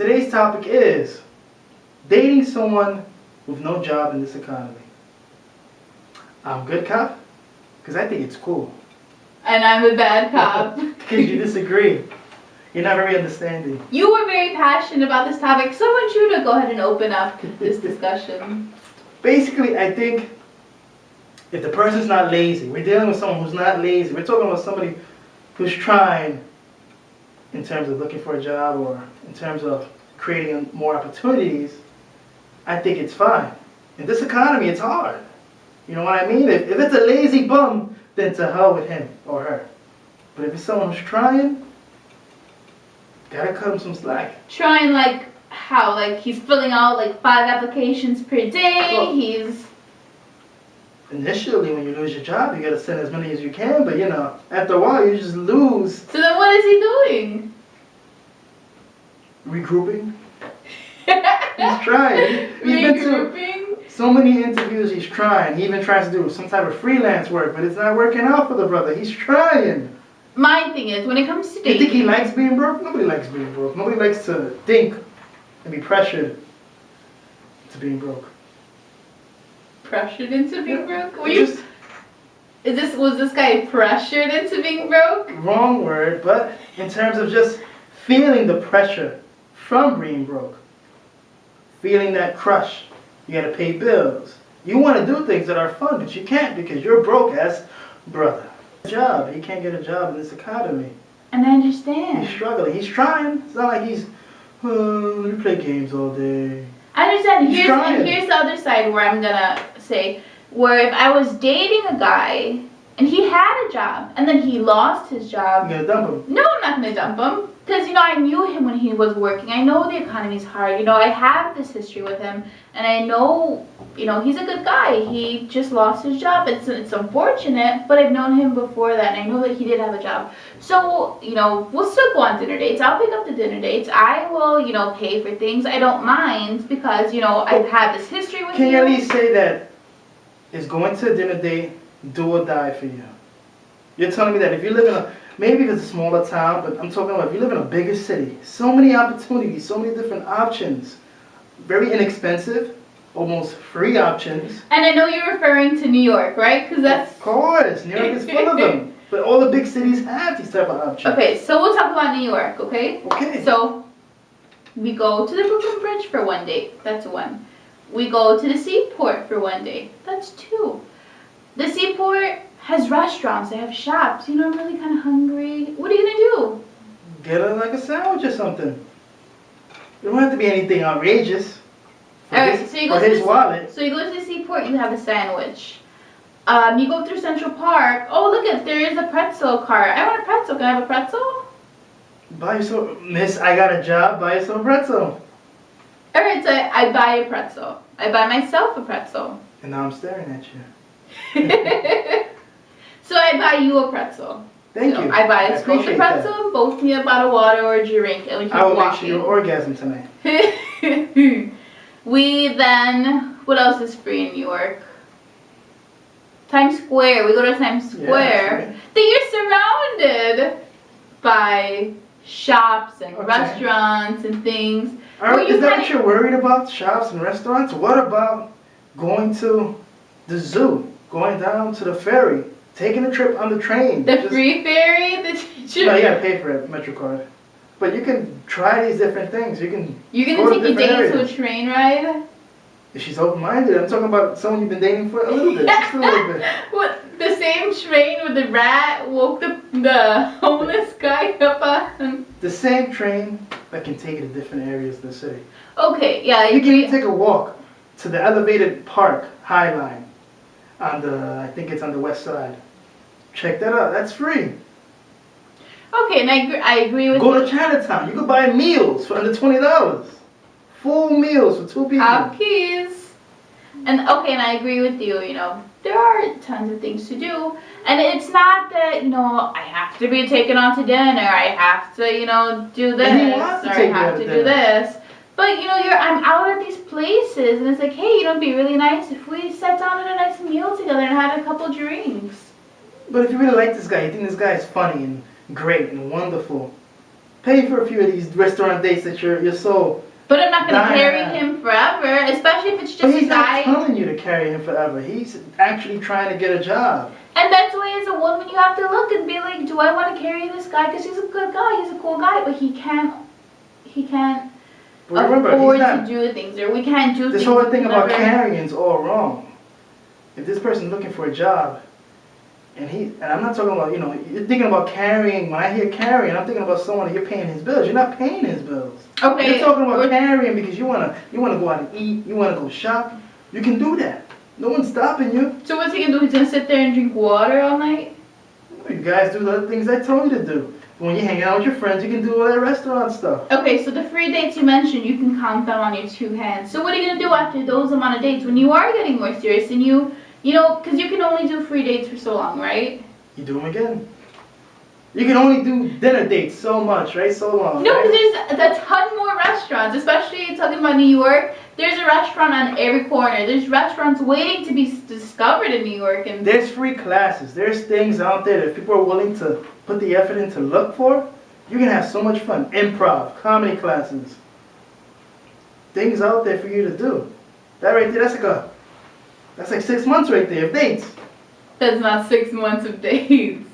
Today's topic is dating someone with no job in this economy. I'm good cop, because I think it's cool. And I'm a bad cop. Because you disagree. You're not very understanding. You were very passionate about this topic, so I want you to go ahead and open up this discussion. Basically, I think if the person's not lazy, we're dealing with someone who's not lazy. We're talking about somebody who's trying in terms of looking for a job or in terms of creating more opportunities. I think it's fine. In this economy, it's hard. You know what I mean? If it's a lazy bum, then to hell with him or her. But if it's someone who's trying, gotta cut him some slack. Trying like how? Like he's filling out like 5 applications per day. Well, He's initially when you lose your job, you gotta send as many as you can. But you know, after a while, you just lose. So then what is he doing? Regrouping. He's trying. He's been Regrouping? to so many interviews. He's trying. He even tries to do some type of freelance work, but it's not working out for the brother. He's trying. My thing is, when it comes to You dating, think he likes being broke? Nobody likes being broke. Nobody likes to think and be pressured to being broke. pressured into being broke? Just Was this guy pressured into being broke? wrong word, but in terms of just feeling the pressure from being broke, feeling that crush. You gotta pay bills. You want to do things that are fun, but you can't because you're broke ass brother. Job. He can't get a job in this economy. And I understand. He's struggling. He's trying. It's not like he's, you play games all day. I understand. He's trying. Here's the other side where I'm gonna say, where if I was dating a guy and he had a job and then he lost his job. You're gonna dump him. No, I'm not gonna dump him. Because, I knew him when he was working. I know the economy's hard. I have this history with him. And I know, he's a good guy. He just lost his job. It's unfortunate, but I've known him before that. And I know that he did have a job. So, we'll still go on dinner dates. I'll pick up the dinner dates. I will, pay for things. I don't mind because, I've had this history with you. Can you at least say that is going to a dinner date do or die for you? You're telling me that if you live in a... Maybe it's a smaller town, but I'm talking about if you live in a bigger city, so many opportunities, so many different options. Very inexpensive, almost free options. And I know you're referring to New York, right? Because that's... Of course, New York is full of them. But all the big cities have these type of options. Okay, so we'll talk about New York, okay? Okay. So, we go to the Brooklyn Bridge for one date. That's 1. We go to the seaport for one day. That's 2. The seaport has restaurants, they have shops. I'm really kind of hungry. What are you gonna do? Get her like a sandwich or something. It don't have to be anything outrageous. Alright, so you go his wallet. So you go to the seaport, you have a sandwich. You go through Central Park. Oh, look, there is a pretzel cart. I want a pretzel. Can I have a pretzel? Buy yourself, miss, I got a job, buy yourself a pretzel. Alright, so I buy a pretzel. I buy myself a pretzel. And now I'm staring at you. So I buy you a pretzel. Thank So you. I buy a scoop of appreciate pretzel, that. both need a bottle of water or a drink, and we keep I will make walking. sure you orgasm tonight. We then, what else is free in New York? Times Square. We go to Times Square. Yeah, right. Then you're surrounded by shops and Okay. restaurants and things. Is that what you're worried about? Shops and restaurants? What about going to the zoo? Going down to the ferry? Taking a trip on the train? The free ferry? The teacher? No, you gotta pay for it, MetroCard. But you can try these different things. You're go gonna to take your different date to a areas. train ride? If she's open-minded, I'm talking about someone you've been dating for a little bit. Just a little bit. What, the same train with the rat woke the homeless guy up on? The same train that can take you to different areas of the city. Okay, yeah, I You can agree. even take a walk to the elevated park, High Line, on the, I think it's on the west side. Check that out. That's free. Okay, and I agree with Go you. to Chinatown. You can buy meals for under $20. Full meals for 2 people. Have keys. And okay, and I agree with you, there are tons of things to do. And it's not that, I have to be taken out to dinner, I have to, do this, And he wants to or I take you have out to to do dinner. this. But, I'm out at these places, and it's like, hey, it'd be really nice if we sat down at a nice meal together and had a couple drinks. But if you really like this guy, you think this guy is funny and great and wonderful, Pay for a few of these restaurant dates that you're so. But I'm not gonna Nah. carry him forever, especially if it's But just he's a guy. not telling you to carry him forever. He's actually trying to get a job. And that's why, as a woman, you have to look and be like, do I want to carry this guy? Because he's a good guy, he's a cool guy, but he can't But remember, afford he's not. to do things, or we can't do This things. whole thing about whenever- carrying is all wrong. If this person's looking for a job, and I'm not talking about, you're thinking about carrying. When I hear carrying, I'm thinking about someone that you're paying his bills. You're not paying his bills. Okay. You're talking about carrying because you wanna go out and eat. You wanna go shop. You can do that. No one's stopping you. So what's he gonna do? He's gonna sit there and drink water all night? You guys do the other things I told you to do. When you're hanging out with your friends, you can do all that restaurant stuff. Okay, so the free dates you mentioned, you can count them on your two hands. So what are you gonna do after those amount of dates when you are getting more serious and because you can only do free dates for so long, right? You do them again. You can only do dinner dates so much, right? So long. No, right? because there's a ton more restaurants, especially talking about New York. There's a restaurant on every corner. There's restaurants waiting to be discovered in New York, and There's free classes. There's things out there that people are willing to put the effort in to look for. You can have so much fun. Improv, comedy classes. Things out there for you to do. That right there, that's like 6 months right there of dates. that's not 6 months of dates.